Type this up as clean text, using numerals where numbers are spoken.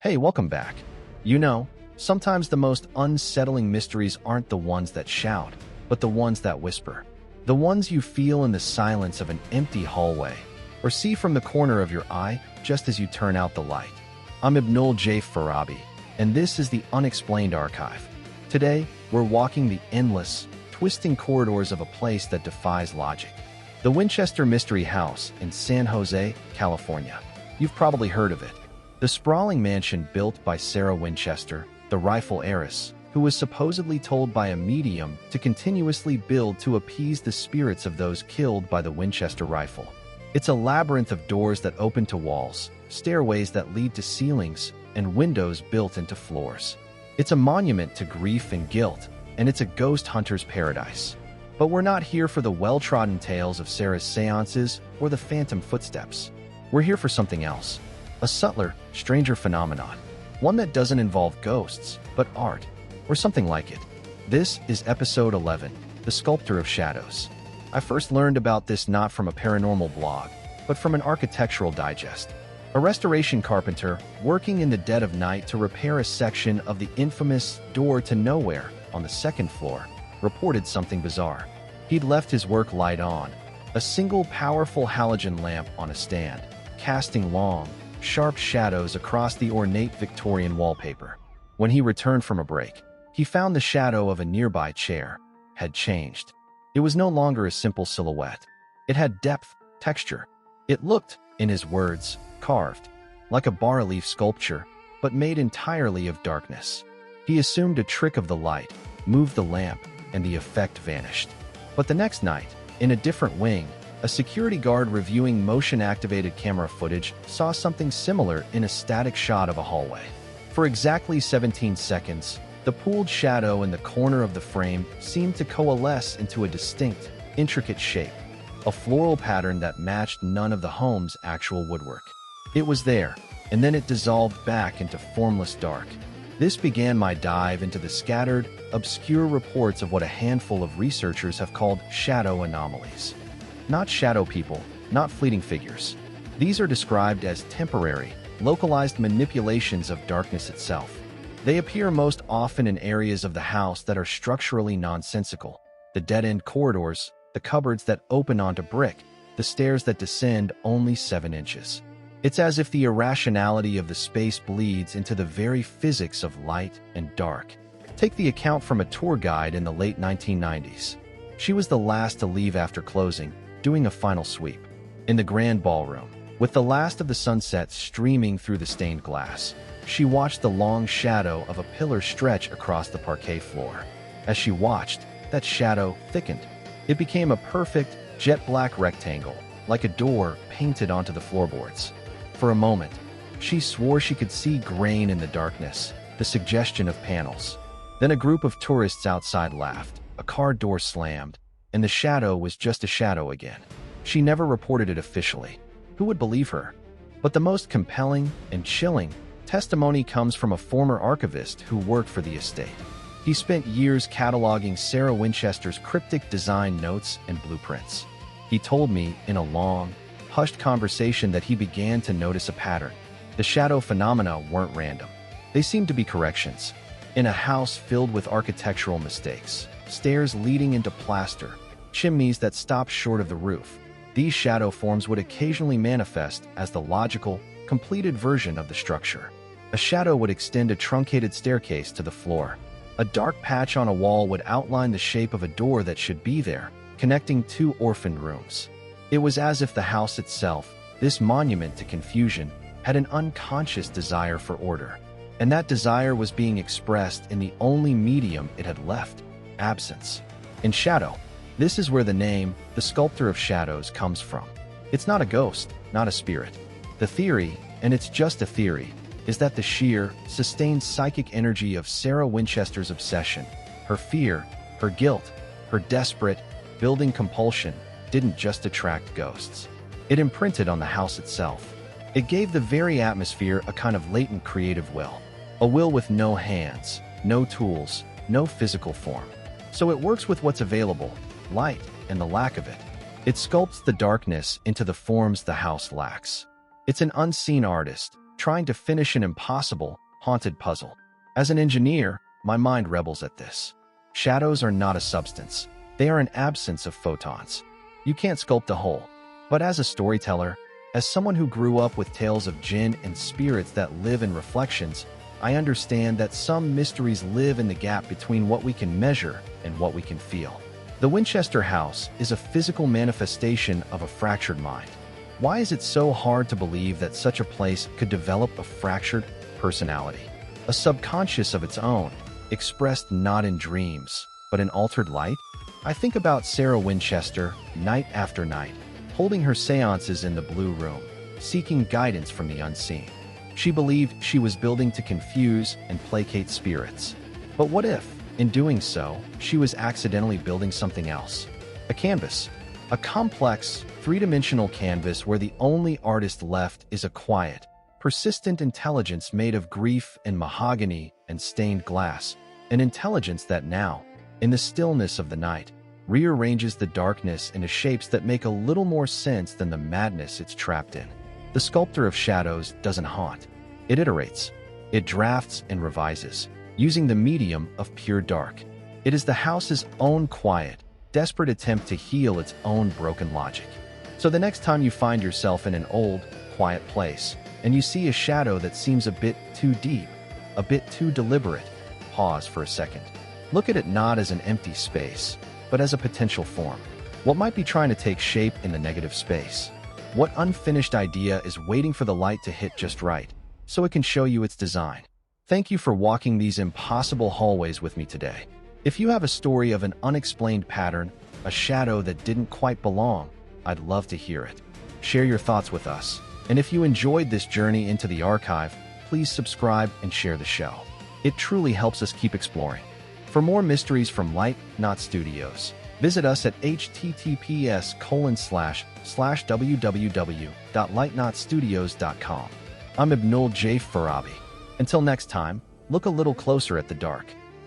Hey, welcome back. You know, sometimes the most unsettling mysteries aren't the ones that shout, but the ones that whisper. The ones you feel in the silence of an empty hallway, or see from the corner of your eye just as you turn out the light. I'm Ibnul J. Farabi, and this is the Unexplained Archive. Today, we're walking the endless, twisting corridors of a place that defies logic. The Winchester Mystery House in San Jose, California. You've probably heard of it. The sprawling mansion built by Sarah Winchester, the rifle heiress, who was supposedly told by a medium to continuously build to appease the spirits of those killed by the Winchester rifle. It's a labyrinth of doors that open to walls, stairways that lead to ceilings, and windows built into floors. It's a monument to grief and guilt, and it's a ghost hunter's paradise. But we're not here for the well-trodden tales of Sarah's séances or the phantom footsteps. We're here for something else. A subtler, stranger phenomenon. One that doesn't involve ghosts, but art, or something like it. This is episode 11, The Sculptor of Shadows. I first learned about this not from a paranormal blog, but from an architectural digest. A restoration carpenter, working in the dead of night to repair a section of the infamous Door to Nowhere on the second floor, reported something bizarre. He'd left his work light on, a single powerful halogen lamp on a stand, casting long, sharp shadows across the ornate Victorian wallpaper. When he returned from a break, he found the shadow of a nearby chair had changed. It was no longer a simple silhouette. It had depth, texture. It looked, in his words, carved, like a bas-relief sculpture, but made entirely of darkness. He assumed a trick of the light, moved the lamp, and the effect vanished. But the next night, in a different wing, a security guard reviewing motion-activated camera footage saw something similar in a static shot of a hallway. For exactly 17 seconds, the pooled shadow in the corner of the frame seemed to coalesce into a distinct, intricate shape, a floral pattern that matched none of the home's actual woodwork. It was there, and then it dissolved back into formless dark. This began my dive into the scattered, obscure reports of what a handful of researchers have called shadow anomalies. Not shadow people, not fleeting figures. These are described as temporary, localized manipulations of darkness itself. They appear most often in areas of the house that are structurally nonsensical. The dead-end corridors, the cupboards that open onto brick, the stairs that descend only 7 inches. It's as if the irrationality of the space bleeds into the very physics of light and dark. Take the account from a tour guide in the late 1990s. She was the last to leave after closing, doing a final sweep. In the grand ballroom, with the last of the sunset streaming through the stained glass, she watched the long shadow of a pillar stretch across the parquet floor. As she watched, that shadow thickened. It became a perfect, jet-black rectangle, like a door painted onto the floorboards. For a moment, she swore she could see grain in the darkness, the suggestion of panels. Then a group of tourists outside laughed, a car door slammed, and the shadow was just a shadow again. She never reported it officially. Who would believe her? But the most compelling and chilling testimony comes from a former archivist who worked for the estate. He spent years cataloging Sarah Winchester's cryptic design notes and blueprints. He told me in a long, hushed conversation that he began to notice a pattern. The shadow phenomena weren't random. They seemed to be corrections. In a house filled with architectural mistakes, stairs leading into plaster, chimneys that stopped short of the roof, these shadow forms would occasionally manifest as the logical, completed version of the structure. A shadow would extend a truncated staircase to the floor. A dark patch on a wall would outline the shape of a door that should be there, connecting 2 orphaned rooms. It was as if the house itself, this monument to confusion, had an unconscious desire for order. And that desire was being expressed in the only medium it had left: absence. In shadow, this is where the name, the Sculptor of Shadows, comes from. It's not a ghost, not a spirit. The theory, and it's just a theory, is that the sheer, sustained psychic energy of Sarah Winchester's obsession, her fear, her guilt, her desperate, building compulsion, didn't just attract ghosts. It imprinted on the house itself. It gave the very atmosphere a kind of latent creative will. A will with no hands, no tools, no physical form. So it works with what's available, light and the lack of it. It sculpts the darkness into the forms the house lacks. It's an unseen artist, trying to finish an impossible, haunted puzzle. As an engineer, my mind rebels at this. Shadows are not a substance. They are an absence of photons. You can't sculpt a hole. But as a storyteller, as someone who grew up with tales of jinn and spirits that live in reflections, I understand that some mysteries live in the gap between what we can measure and what we can feel. The Winchester House is a physical manifestation of a fractured mind. Why is it so hard to believe that such a place could develop a fractured personality? A subconscious of its own, expressed not in dreams, but in altered light? I think about Sarah Winchester night after night, holding her séances in the Blue Room, seeking guidance from the unseen. She believed she was building to confuse and placate spirits. But what if, in doing so, she was accidentally building something else? A canvas. A complex, three-dimensional canvas where the only artist left is a quiet, persistent intelligence made of grief and mahogany and stained glass. An intelligence that now, in the stillness of the night, rearranges the darkness into shapes that make a little more sense than the madness it's trapped in. The sculptor of shadows doesn't haunt. It iterates. It drafts and revises, using the medium of pure dark. It is the house's own quiet, desperate attempt to heal its own broken logic. So the next time you find yourself in an old, quiet place, and you see a shadow that seems a bit too deep, a bit too deliberate, pause for a second. Look at it not as an empty space, but as a potential form. What might be trying to take shape in the negative space? What unfinished idea is waiting for the light to hit just right, so it can show you its design? Thank you for walking these impossible hallways with me today. If you have a story of an unexplained pattern, a shadow that didn't quite belong, I'd love to hear it. Share your thoughts with us. And if you enjoyed this journey into the archive, please subscribe and share the show. It truly helps us keep exploring. For more mysteries from Light Knot Studios, visit us at https://www.lightknotstudios.com. I'm Ibnul J. Farabi. Until next time, look a little closer at the dark.